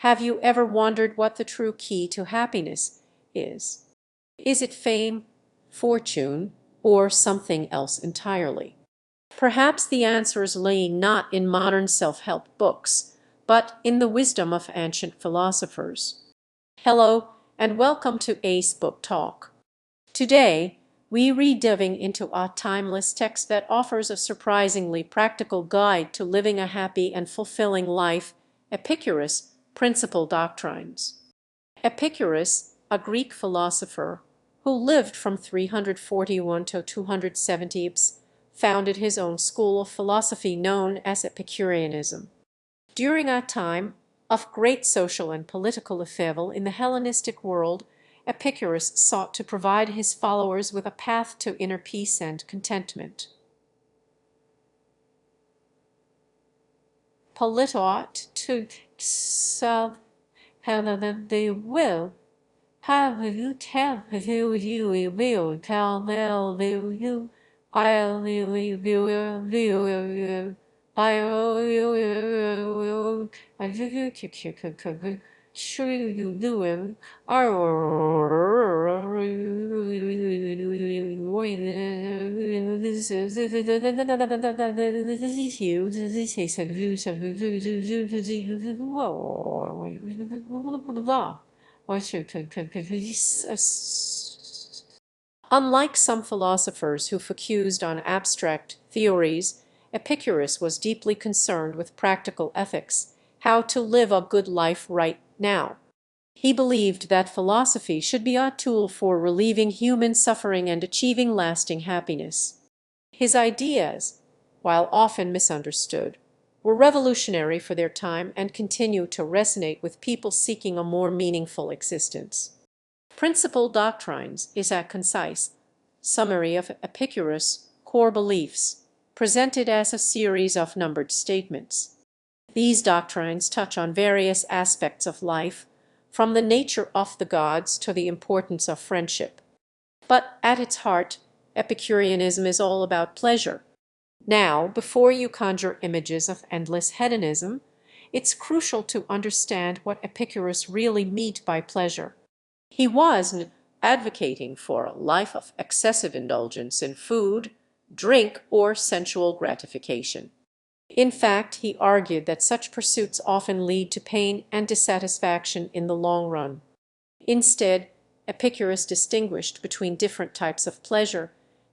Have you ever wondered what the true key to happiness is? Is it fame, fortune, or something else entirely? Perhaps the answers lay not in modern self-help books, but in the wisdom of ancient philosophers. Hello, and welcome to Ace Book Talk. Today, we re-diving into a timeless text that offers a surprisingly practical guide to living a happy and fulfilling life, Epicurus' Principal Doctrines. Epicurus, a Greek philosopher who lived from 341 to 270, founded his own school of philosophy known as Epicureanism. During a time of great social and political upheaval in the Hellenistic world, Epicurus sought to provide his followers with a path to inner peace and contentment. Politot to self that they will have you tell you will tell you I'll you I sure you doing Unlike some philosophers who focused on abstract theories, Epicurus was deeply concerned with practical ethics, how to live a good life right now. He believed that philosophy should be a tool for relieving human suffering and achieving lasting happiness. His ideas, while often misunderstood, were revolutionary for their time and continue to resonate with people seeking a more meaningful existence. Principal Doctrines is a concise summary of Epicurus' core beliefs, presented as a series of numbered statements. These doctrines touch on various aspects of life, from the nature of the gods to the importance of friendship. But at its heart, Epicureanism is all about pleasure. Now, before you conjure images of endless hedonism, it's crucial to understand what Epicurus really meant by pleasure. He wasn't advocating for a life of excessive indulgence in food, drink, or sensual gratification. In fact, he argued that such pursuits often lead to pain and dissatisfaction in the long run. Instead, Epicurus distinguished between different types of pleasure,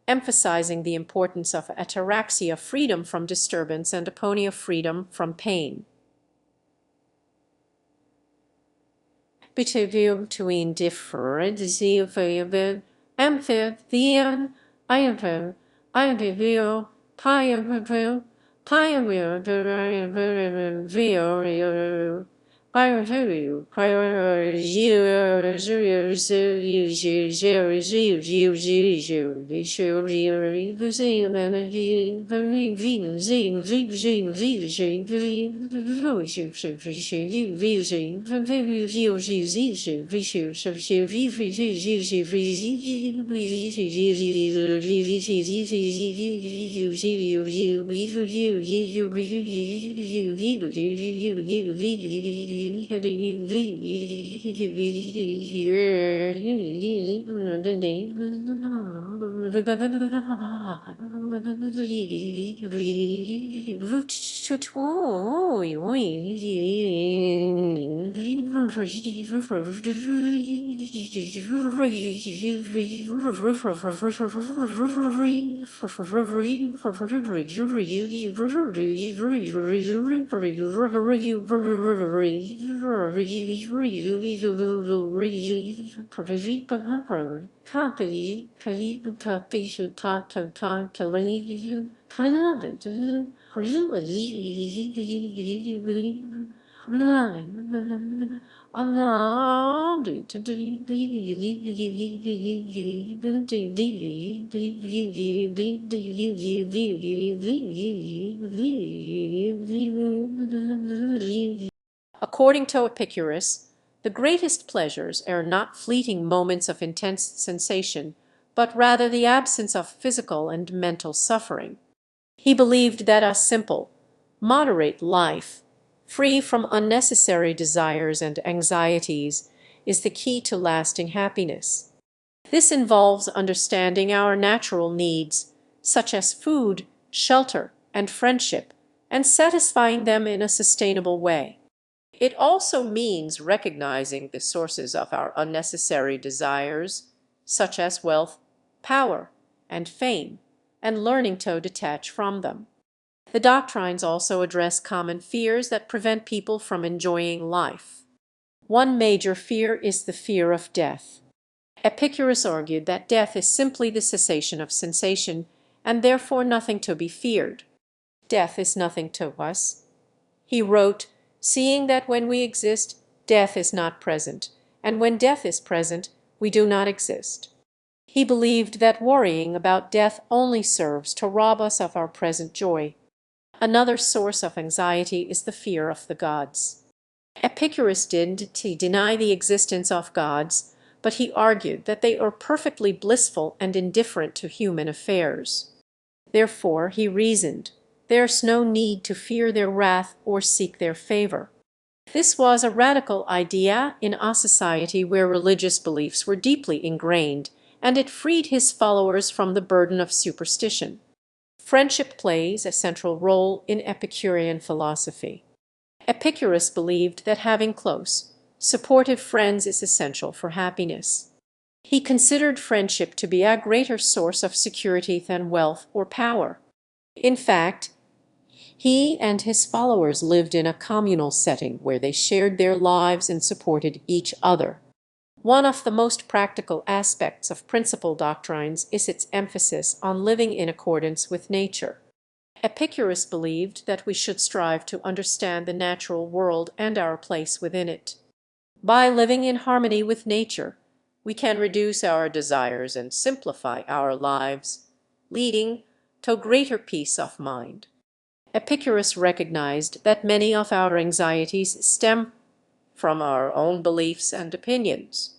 emphasizing the importance of ataraxia, freedom from disturbance, and aponia, freedom from pain. Between different amphithean, According to Epicurus, the greatest pleasures are not fleeting moments of intense sensation, but rather the absence of physical and mental suffering. He believed that a simple, moderate life, free from unnecessary desires and anxieties, is the key to lasting happiness. This involves understanding our natural needs, such as food, shelter, and friendship, and satisfying them in a sustainable way. It also means recognizing the sources of our unnecessary desires, such as wealth, power, and fame, and learning to detach from them. The doctrines also address common fears that prevent people from enjoying life. One major fear is the fear of death. Epicurus argued that death is simply the cessation of sensation, and therefore nothing to be feared. Death is nothing to us. He wrote, "Seeing that when we exist, death is not present, and when death is present, we do not exist." He believed that worrying about death only serves to rob us of our present joy. Another source of anxiety is the fear of the gods. Epicurus didn't deny the existence of gods, but he argued that they are perfectly blissful and indifferent to human affairs. Therefore, he reasoned, there's no need to fear their wrath or seek their favor. This was a radical idea in a society where religious beliefs were deeply ingrained, and it freed his followers from the burden of superstition. Friendship plays a central role in Epicurean philosophy. Epicurus believed that having close, supportive friends is essential for happiness. He considered friendship to be a greater source of security than wealth or power. In fact, he and his followers lived in a communal setting where they shared their lives and supported each other. One of the most practical aspects of principal doctrines is its emphasis on living in accordance with nature. Epicurus believed that we should strive to understand the natural world and our place within it. By living in harmony with nature, we can reduce our desires and simplify our lives, leading to greater peace of mind. Epicurus recognized that many of our anxieties stem from our own beliefs and opinions.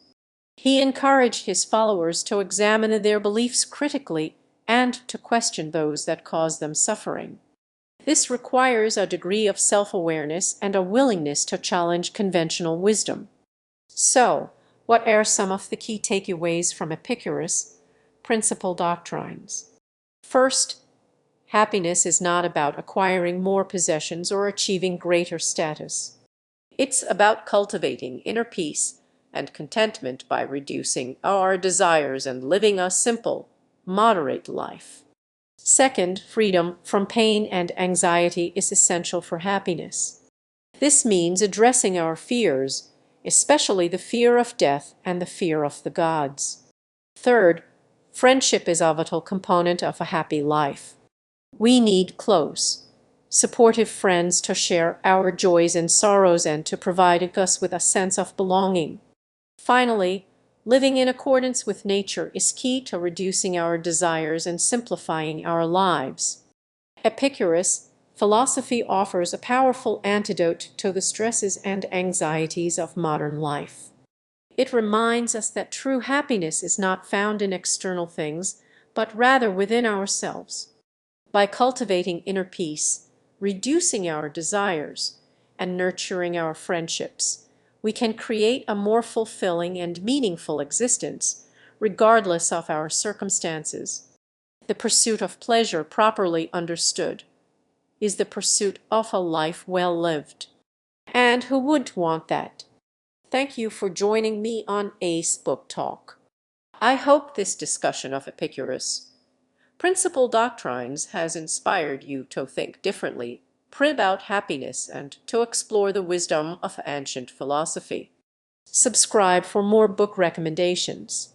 He encouraged his followers to examine their beliefs critically and to question those that cause them suffering. This requires a degree of self-awareness and a willingness to challenge conventional wisdom. So, what are some of the key takeaways from Epicurus' principal doctrines? First, happiness is not about acquiring more possessions or achieving greater status. It's about cultivating inner peace and contentment by reducing our desires and living a simple, moderate life. Second, freedom from pain and anxiety is essential for happiness. This means addressing our fears, especially the fear of death and the fear of the gods. Third, friendship is a vital component of a happy life. We need close, supportive friends to share our joys and sorrows and to provide us with a sense of belonging. Finally, living in accordance with nature is key to reducing our desires and simplifying our lives. Epicurus' philosophy offers a powerful antidote to the stresses and anxieties of modern life. It reminds us that true happiness is not found in external things, but rather within ourselves. By cultivating inner peace, reducing our desires, and nurturing our friendships, we can create a more fulfilling and meaningful existence, regardless of our circumstances. The pursuit of pleasure, properly understood, is the pursuit of a life well lived. And who wouldn't want that? Thank you for joining me on Ace Book Talk. I hope this discussion of Epicurus' principal doctrines has inspired you to think differently about happiness and to explore the wisdom of ancient philosophy. Subscribe for more book recommendations.